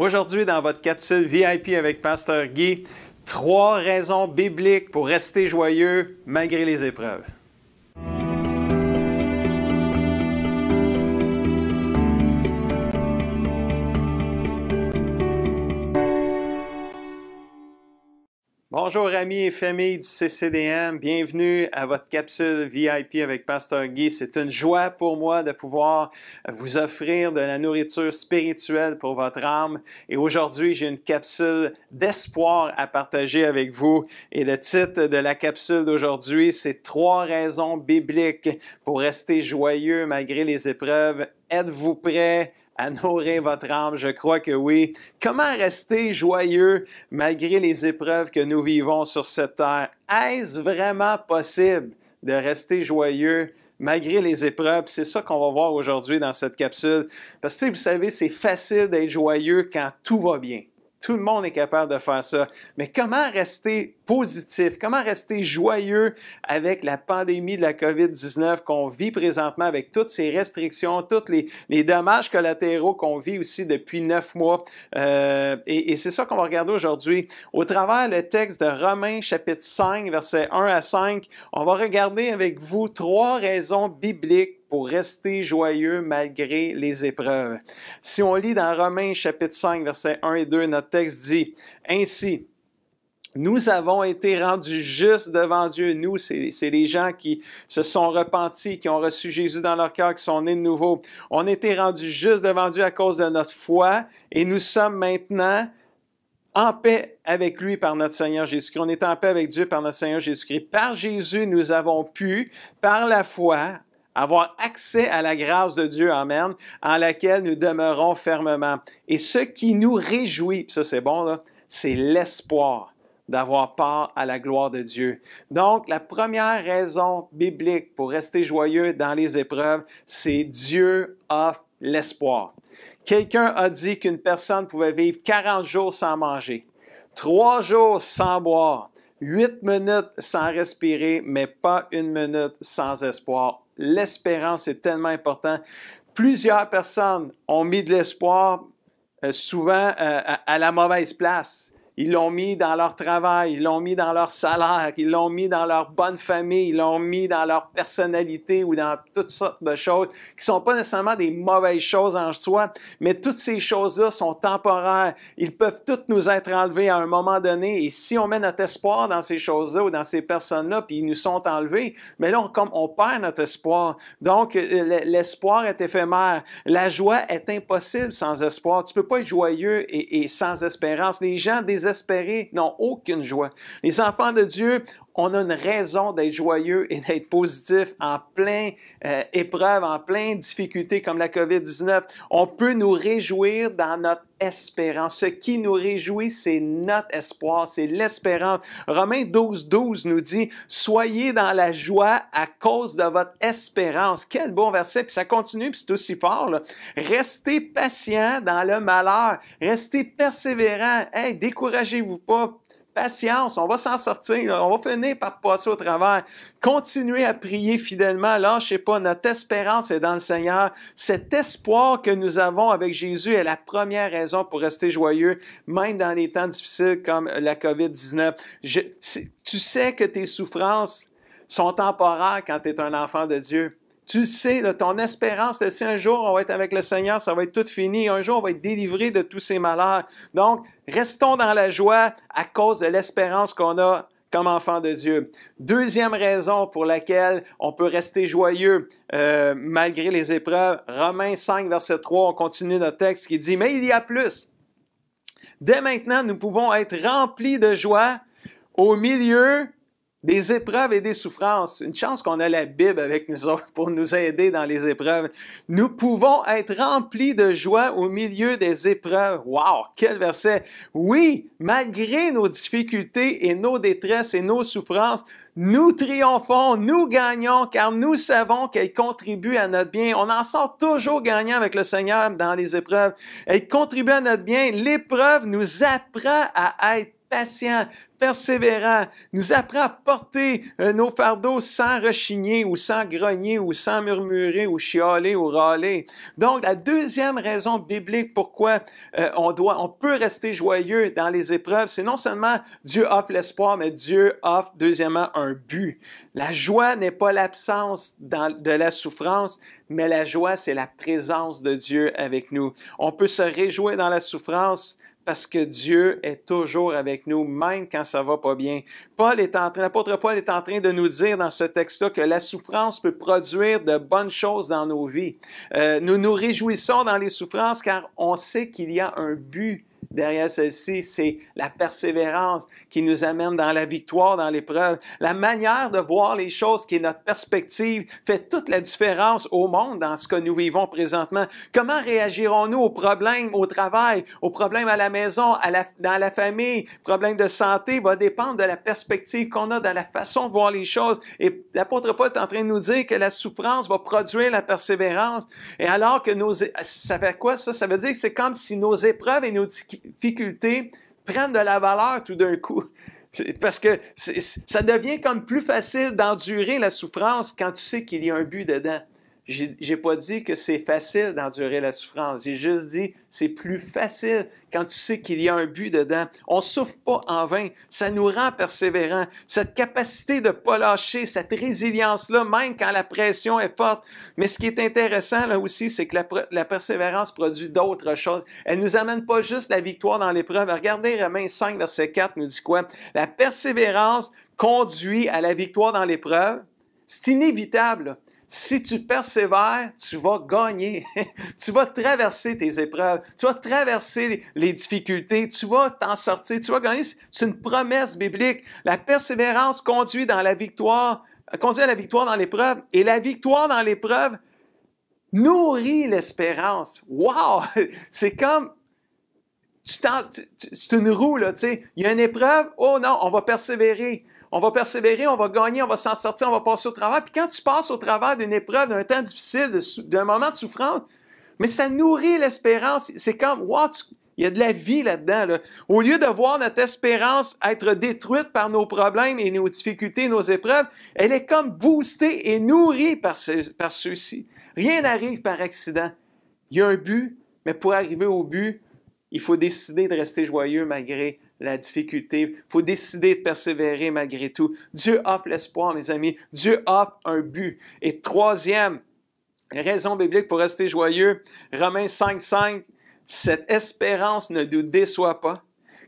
Aujourd'hui, dans votre capsule VIP avec Pasteur Guy, 3 raisons bibliques pour rester joyeux malgré les épreuves. Bonjour amis et familles du CCDM, bienvenue à votre capsule VIP avec Pasteur Guy. C'est une joie pour moi de pouvoir vous offrir de la nourriture spirituelle pour votre âme. Et aujourd'hui, j'ai une capsule d'espoir à partager avec vous. Et le titre de la capsule d'aujourd'hui, c'est 3 raisons bibliques pour rester joyeux malgré les épreuves. Êtes-vous prêts à nourrir votre âme? Je crois que oui. Comment rester joyeux malgré les épreuves que nous vivons sur cette terre? Est-ce vraiment possible de rester joyeux malgré les épreuves? C'est ça qu'on va voir aujourd'hui dans cette capsule. Parce que vous savez, c'est facile d'être joyeux quand tout va bien. Tout le monde est capable de faire ça. Mais comment rester positif? Comment rester joyeux avec la pandémie de la COVID-19 qu'on vit présentement avec toutes ces restrictions, tous les dommages collatéraux qu'on vit aussi depuis 9 mois? Et c'est ça qu'on va regarder aujourd'hui. Au travers le texte de Romains chapitre 5, versets 1 à 5, on va regarder avec vous 3 raisons bibliques pour rester joyeux malgré les épreuves. Si on lit dans Romains chapitre 5, versets 1 et 2, notre texte dit « Ainsi, nous avons été rendus justes devant Dieu. » Nous, c'est les gens qui se sont repentis, qui ont reçu Jésus dans leur cœur, qui sont nés de nouveau. On a été rendus justes devant Dieu à cause de notre foi et nous sommes maintenant en paix avec lui par notre Seigneur Jésus-Christ. On est en paix avec Dieu par notre Seigneur Jésus-Christ. Par Jésus, nous avons pu, par la foi, avoir accès à la grâce de Dieu, amen, en laquelle nous demeurons fermement. Et ce qui nous réjouit, puis ça c'est bon, là, c'est l'espoir d'avoir part à la gloire de Dieu. Donc, la première raison biblique pour rester joyeux dans les épreuves, c'est Dieu offre l'espoir. Quelqu'un a dit qu'une personne pouvait vivre 40 jours sans manger, 3 jours sans boire, 8 minutes sans respirer, mais pas 1 minute sans espoir. L'espérance est tellement important. Plusieurs personnes ont mis de l'espoir souvent à la mauvaise place. Ils l'ont mis dans leur travail, ils l'ont mis dans leur salaire, ils l'ont mis dans leur bonne famille, ils l'ont mis dans leur personnalité ou dans toutes sortes de choses qui ne sont pas nécessairement des mauvaises choses en soi, mais toutes ces choses-là sont temporaires. Ils peuvent toutes nous être enlevés à un moment donné et si on met notre espoir dans ces choses-là ou dans ces personnes-là, puis ils nous sont enlevés, mais là, on perd notre espoir. Donc, l'espoir est éphémère. La joie est impossible sans espoir. Tu ne peux pas être joyeux et sans espérance. Les gens désespérés n'ont aucune joie. Les enfants de Dieu, on a une raison d'être joyeux et d'être positif en plein épreuve, en plein difficulté comme la COVID-19. On peut nous réjouir dans notre espérance. Ce qui nous réjouit, c'est notre espoir, c'est l'espérance. Romains 12, 12 nous dit « Soyez dans la joie à cause de votre espérance. » Quel bon verset! Puis ça continue, puis c'est aussi fort, là. Restez patient dans le malheur. Restez persévérant. Hey, découragez-vous pas. Patience, on va s'en sortir, on va finir par passer au travers. Continuez à prier fidèlement, lâchez pas, notre espérance est dans le Seigneur. Cet espoir que nous avons avec Jésus est la première raison pour rester joyeux, même dans les temps difficiles comme la COVID-19. Tu sais que tes souffrances sont temporaires quand tu es un enfant de Dieu. Tu sais, là, ton espérance, si un jour on va être avec le Seigneur, ça va être tout fini. Un jour, on va être délivré de tous ces malheurs. Donc, restons dans la joie à cause de l'espérance qu'on a comme enfant de Dieu. Deuxième raison pour laquelle on peut rester joyeux malgré les épreuves, Romains 5, verset 3, on continue notre texte qui dit « Mais il y a plus. Dès maintenant, nous pouvons être remplis de joie au milieu des épreuves et des souffrances. » Une chance qu'on a la Bible avec nous autres pour nous aider dans les épreuves. Nous pouvons être remplis de joie au milieu des épreuves. Wow! Quel verset! Oui, malgré nos difficultés et nos détresses et nos souffrances, nous triomphons, nous gagnons, car nous savons qu'elles contribuent à notre bien. On en sort toujours gagnant avec le Seigneur dans les épreuves. Elles contribuent à notre bien. L'épreuve nous apprend à être patient, persévérant, nous apprend à porter nos fardeaux sans rechigner ou sans grogner ou sans murmurer ou chialer ou râler. Donc, la deuxième raison biblique pourquoi on peut rester joyeux dans les épreuves, c'est non seulement Dieu offre l'espoir, mais Dieu offre, deuxièmement, un but. La joie n'est pas l'absence de la souffrance, mais la joie, c'est la présence de Dieu avec nous. On peut se réjouir dans la souffrance parce que Dieu est toujours avec nous, même quand ça va pas bien. L'apôtre Paul est en train de nous dire dans ce texte-là que la souffrance peut produire de bonnes choses dans nos vies. Nous nous réjouissons dans les souffrances car on sait qu'il y a un but derrière celle-ci, c'est la persévérance qui nous amène dans la victoire, dans l'épreuve. La manière de voir les choses, qui est notre perspective, fait toute la différence au monde dans ce que nous vivons présentement. Comment réagirons-nous aux problèmes au travail, aux problèmes à la maison, dans la famille, problèmes de santé, va dépendre de la perspective qu'on a, de la façon de voir les choses. Et l'apôtre Paul est en train de nous dire que la souffrance va produire la persévérance. Et alors que ça fait quoi ça? Ça veut dire que c'est comme si nos épreuves et nos difficultés prennent de la valeur tout d'un coup. Parce que ça devient comme plus facile d'endurer la souffrance quand tu sais qu'il y a un but dedans. J'ai pas dit que c'est facile d'endurer la souffrance. J'ai juste dit c'est plus facile quand tu sais qu'il y a un but dedans. On souffre pas en vain. Ça nous rend persévérants. Cette capacité de pas lâcher, cette résilience-là, même quand la pression est forte. Mais ce qui est intéressant là aussi, c'est que la persévérance produit d'autres choses. Elle nous amène pas juste la victoire dans l'épreuve. Regardez Romains 5, verset 4 nous dit quoi? La persévérance conduit à la victoire dans l'épreuve. C'est inévitable, là. Si tu persévères, tu vas gagner. Tu vas traverser tes épreuves. Tu vas traverser les difficultés. Tu vas t'en sortir. Tu vas gagner. C'est une promesse biblique. La persévérance conduit à la victoire dans l'épreuve. Et la victoire dans l'épreuve nourrit l'espérance. Wow! C'est comme... C'est une roue, là, tu sais. Il y a une épreuve. Oh non, on va persévérer. On va persévérer, on va gagner, on va s'en sortir, on va passer au travers. Puis quand tu passes au travers d'une épreuve, d'un temps difficile, d'un moment de souffrance, mais ça nourrit l'espérance. C'est comme, wow, il y a de la vie là-dedans. Là. Au lieu de voir notre espérance être détruite par nos problèmes et nos difficultés, nos épreuves, elle est comme boostée et nourrie par ceux-ci. Rien n'arrive par accident. Il y a un but, mais pour arriver au but, il faut décider de rester joyeux malgré la difficulté. Il faut décider de persévérer malgré tout. Dieu offre l'espoir, mes amis. Dieu offre un but. Et troisième raison biblique pour rester joyeux, Romains 5:5, cette espérance ne nous déçoit pas,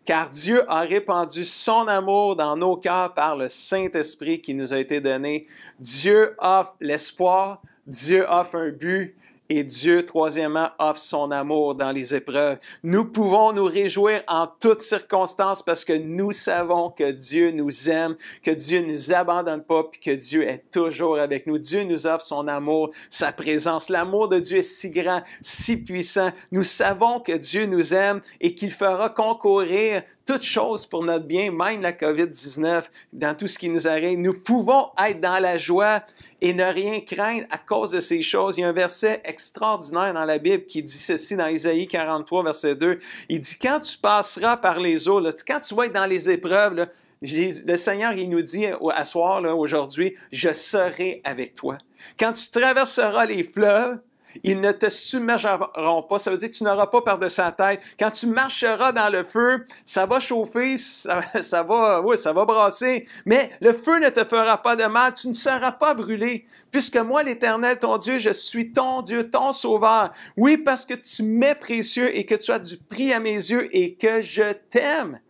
car Dieu a répandu son amour dans nos cœurs par le Saint-Esprit qui nous a été donné. Dieu offre l'espoir, Dieu offre un but, et Dieu, troisièmement, offre son amour dans les épreuves. Nous pouvons nous réjouir en toutes circonstances parce que nous savons que Dieu nous aime, que Dieu ne nous abandonne pas, puis que Dieu est toujours avec nous. Dieu nous offre son amour, sa présence. L'amour de Dieu est si grand, si puissant. Nous savons que Dieu nous aime et qu'il fera concourir toutes choses pour notre bien, même la COVID-19, dans tout ce qui nous arrive. Nous pouvons être dans la joie et ne rien craindre à cause de ces choses. Il y a un verset extraordinaire dans la Bible qui dit ceci dans Isaïe 43, verset 2. Il dit, quand tu passeras par les eaux, là, quand tu vas être dans les épreuves, là, le Seigneur, il nous dit à soir, là, aujourd'hui, je serai avec toi. Quand tu traverseras les fleuves, ils ne te submergeront pas. Ça veut dire que tu n'auras pas par-dessus la tête. Quand tu marcheras dans le feu, ça va chauffer, ça va brasser. Mais le feu ne te fera pas de mal. Tu ne seras pas brûlé. Puisque moi, l'Éternel, ton Dieu, je suis ton Dieu, ton Sauveur. Oui, parce que tu m'es précieux et que tu as du prix à mes yeux et que je t'aime.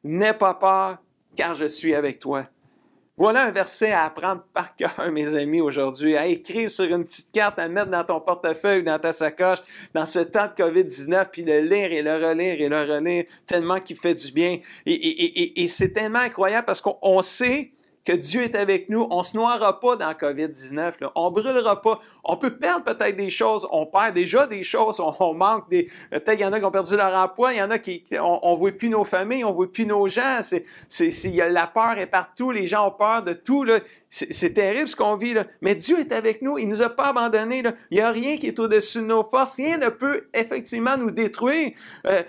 N'aie pas peur, car je suis avec toi. Voilà un verset à apprendre par cœur, mes amis, aujourd'hui, à écrire sur une petite carte, à mettre dans ton portefeuille ou dans ta sacoche, dans ce temps de COVID-19, puis le lire et le relire et le relire, tellement qu'il fait du bien. Et c'est tellement incroyable parce qu'on sait que Dieu est avec nous. On ne se noiera pas dans COVID-19. Là. On ne brûlera pas. On peut perdre peut-être des choses. On perd déjà des choses. On manque des... Peut-être qu'il y en a qui ont perdu leur emploi. Il y en a qui... On ne voit plus nos familles. On ne voit plus nos gens. La peur est partout. Les gens ont peur de tout. Là. C'est terrible ce qu'on vit. Là. Mais Dieu est avec nous. Il ne nous a pas abandonnés. Là. Il n'y a rien qui est au-dessus de nos forces. Rien ne peut effectivement nous détruire.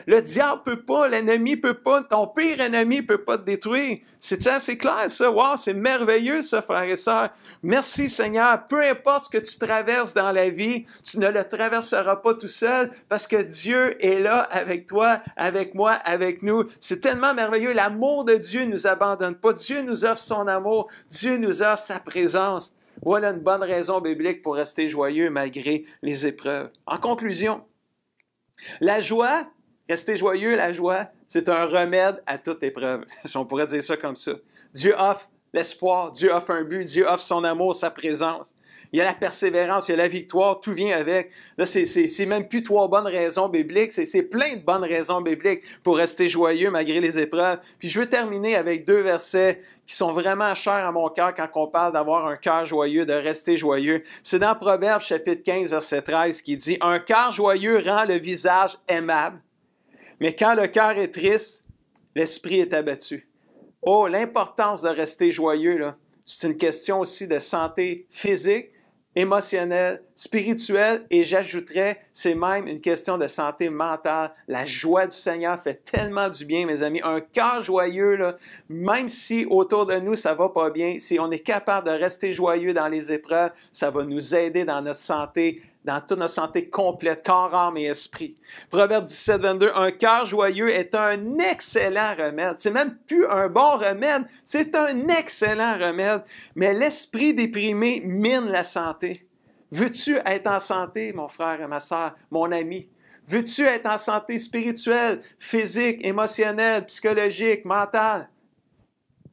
Le diable ne peut pas. L'ennemi ne peut pas. Ton pire ennemi ne peut pas te détruire. C'est assez clair ça. Wow, c'est merveilleux ça, frères et sœurs. Merci Seigneur. Peu importe ce que tu traverses dans la vie, tu ne le traverseras pas tout seul parce que Dieu est là avec toi, avec moi, avec nous. C'est tellement merveilleux. L'amour de Dieu ne nous abandonne pas. Dieu nous offre son amour. Dieu nous offre sa présence. Voilà une bonne raison biblique pour rester joyeux malgré les épreuves. En conclusion, la joie, rester joyeux, la joie, c'est un remède à toute épreuve. Si on pourrait dire ça comme ça. Dieu offre l'espoir, Dieu offre un but, Dieu offre son amour, sa présence. Il y a la persévérance, il y a la victoire, tout vient avec. Là, c'est même plus 3 bonnes raisons bibliques, c'est plein de bonnes raisons bibliques pour rester joyeux malgré les épreuves. Puis je veux terminer avec 2 versets qui sont vraiment chers à mon cœur quand on parle d'avoir un cœur joyeux, de rester joyeux. C'est dans Proverbes chapitre 15, verset 13 qui dit « Un cœur joyeux rend le visage aimable, mais quand le cœur est triste, l'esprit est abattu. » Oh, l'importance de rester joyeux, là. C'est une question aussi de santé physique, émotionnelle, spirituelle et j'ajouterais, c'est même une question de santé mentale. La joie du Seigneur fait tellement du bien, mes amis. Un cœur joyeux, là, même si autour de nous, ça va pas bien, si on est capable de rester joyeux dans les épreuves, ça va nous aider dans notre santé, dans toute notre santé complète, corps, âme et esprit. Proverbe 17, 22, un cœur joyeux est un excellent remède. C'est même plus un bon remède, c'est un excellent remède. Mais l'esprit déprimé mine la santé. Veux-tu être en santé, mon frère et ma sœur, mon ami? Veux-tu être en santé spirituelle, physique, émotionnelle, psychologique, mentale?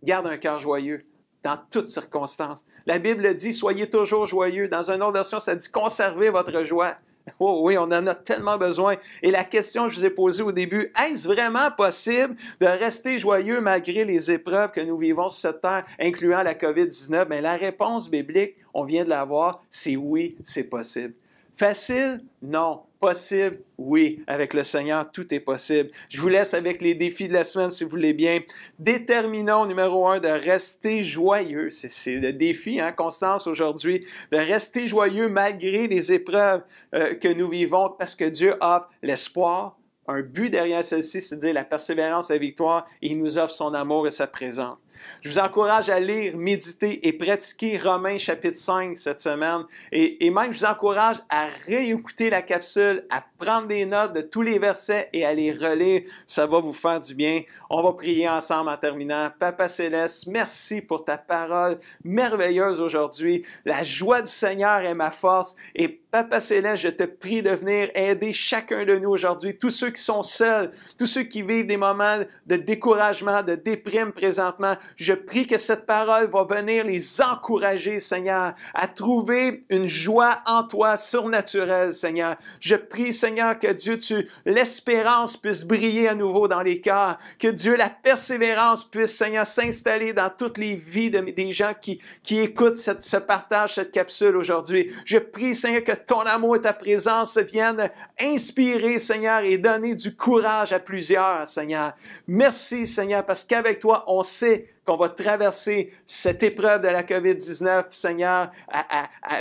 Garde un cœur joyeux dans toutes circonstances. La Bible dit, soyez toujours joyeux. Dans une autre version, ça dit, conservez votre joie. Oh oui, on en a tellement besoin. Et la question que je vous ai posée au début, est-ce vraiment possible de rester joyeux malgré les épreuves que nous vivons sur cette terre, incluant la COVID-19? Bien, la réponse biblique, on vient de la voir, c'est oui, c'est possible. Facile? Non. Possible? Oui. Avec le Seigneur, tout est possible. Je vous laisse avec les défis de la semaine, si vous voulez bien. Déterminons, numéro 1, de rester joyeux. C'est le défi, hein, Constance, aujourd'hui, de rester joyeux malgré les épreuves que nous vivons, parce que Dieu offre l'espoir, un but derrière celle-ci, c'est-à-dire la persévérance, la victoire, et il nous offre son amour et sa présence. Je vous encourage à lire, méditer et pratiquer Romains chapitre 5 cette semaine. Et même, je vous encourage à réécouter la capsule, à prendre des notes de tous les versets et à les relire. Ça va vous faire du bien. On va prier ensemble en terminant. Papa Céleste, merci pour ta parole merveilleuse aujourd'hui. La joie du Seigneur est ma force. Et Papa Céleste, je te prie de venir aider chacun de nous aujourd'hui, tous ceux qui sont seuls, tous ceux qui vivent des moments de découragement, de déprime présentement. Je prie que cette parole va venir les encourager, Seigneur, à trouver une joie en toi surnaturelle, Seigneur. Je prie, Seigneur, que Dieu, l'espérance puisse briller à nouveau dans les cœurs, que Dieu, la persévérance puisse, Seigneur, s'installer dans toutes les vies des gens qui écoutent ce partage, cette capsule aujourd'hui. Je prie, Seigneur, que ton amour et ta présence viennent inspirer, Seigneur, et donner du courage à plusieurs, Seigneur. Merci, Seigneur, parce qu'avec toi, on sait qu'on va traverser cette épreuve de la COVID-19, Seigneur,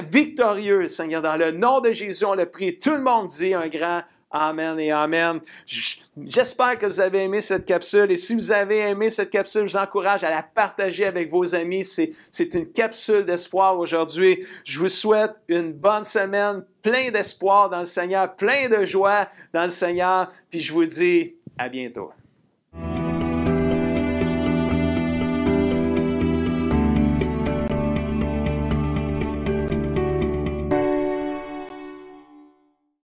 victorieux, Seigneur. Dans le nom de Jésus, on le prie. Tout le monde dit un grand Amen et Amen. J'espère que vous avez aimé cette capsule. Et si vous avez aimé cette capsule, je vous encourage à la partager avec vos amis. C'est une capsule d'espoir aujourd'hui. Je vous souhaite une bonne semaine, plein d'espoir dans le Seigneur, plein de joie dans le Seigneur. Puis je vous dis à bientôt.